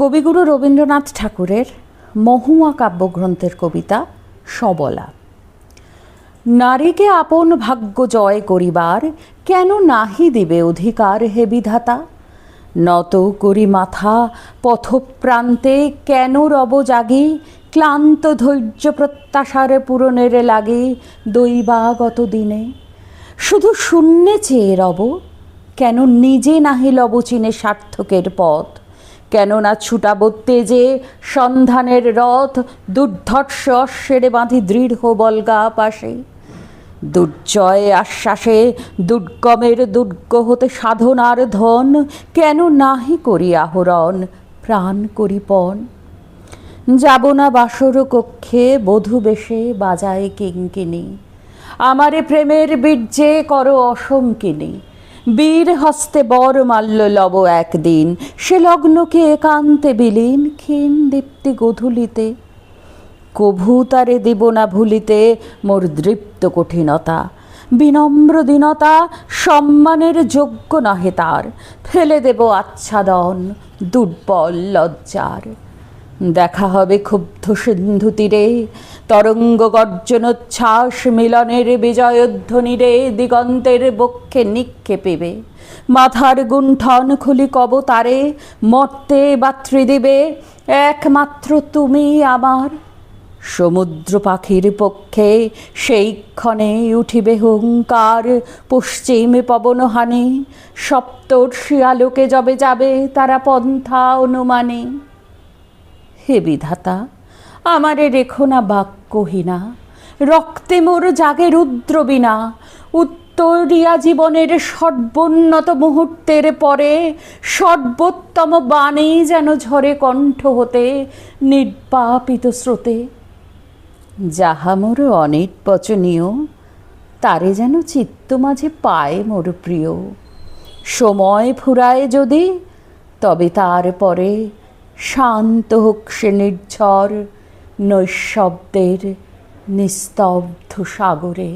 কবিগুরু রবীন্দ্রনাথ ঠাকুরের মহুয়া কাব্যগ্রন্থের কবিতা সবলা। নারীকে আপন ভাগ্য জয় করিবার কেন নাহি দিবে অধিকার হে বিধাতা। নত করি মাথা পথপ্রান্তে কেন রব জাগি, ক্লান্ত ধৈর্য প্রত্যাশার পূরণের লাগে দৈবাগত দিনে। শুধু শূন্যে চেয়ে রব, কেন নিজে নাহি লব চিনে সার্থকের পথ। কেননা ছুটাব তেজে সন্ধানের রথ, দুর্ধর্ষ অশ্বেরে বাঁধি দৃঢ় বলগা পাশে। দুর্জয় আশ্বাসে দুর্গমের দুর্গ হতে সাধনার ধন, কেন নাহি করি আহরণ প্রাণ করি পণ। যাব না বাসর কক্ষে বধূ বেশে বাজায় কিঙ্কিনী, আমারে প্রেমের বীর্যে করো অসংকিনী। বীর হস্তে বর মাল্য লব একদিন, সে লগ্নকে একান্তে বিলীন ক্ষীণ দীপ্তি গধূলিতে। কভু তারে দিব না ভুলিতে মোর দৃপ্ত কঠিনতা, বিনম্র দীনতা সম্মানের যোগ্য নহে তার। ফেলে দেব আচ্ছাদন দুর্বল লজ্জার। দেখা হবে ক্ষুব্ধ সিন্ধু তীরে, তরঙ্গ গর্জনোচ্ছ্বাস মিলনের বিজয়ধ্বনিরে দিগন্তের বক্ষে নিক্ষেপিবে। মাথার গুণ্ঠন খুলি কব তারে, মর্তে বা ত্রিদিবে একমাত্র তুমি আমার। সমুদ্র পাখির পক্ষে সেই ক্ষণে উঠিবে হুঙ্কার, পশ্চিমে পবনহানি সপ্তর্ষি আলোকে যবে যাবে তারা পন্থা অনুমানে। হে বিধাতা, আমারে রেখো না বাক্যহীনা, রক্তে মোর জাগে রুদ্র বীণা। উত্তরিয়া জীবনের সর্বোন্নত মুহূর্তের পরে সর্বোত্তম বাণী যেন ঝরে কণ্ঠ হতে নির্বাপিত স্রোতে। যাহা মোর অনির্বচনীয় তারে যেন চিত্ত মাঝে পায় মোর প্রিয়। সময় ফুরায় যদি তবে তার পরে শান্ত হোক সে নির্ঝর নৈঃশব্দের নিস্তব্ধ সাগরে।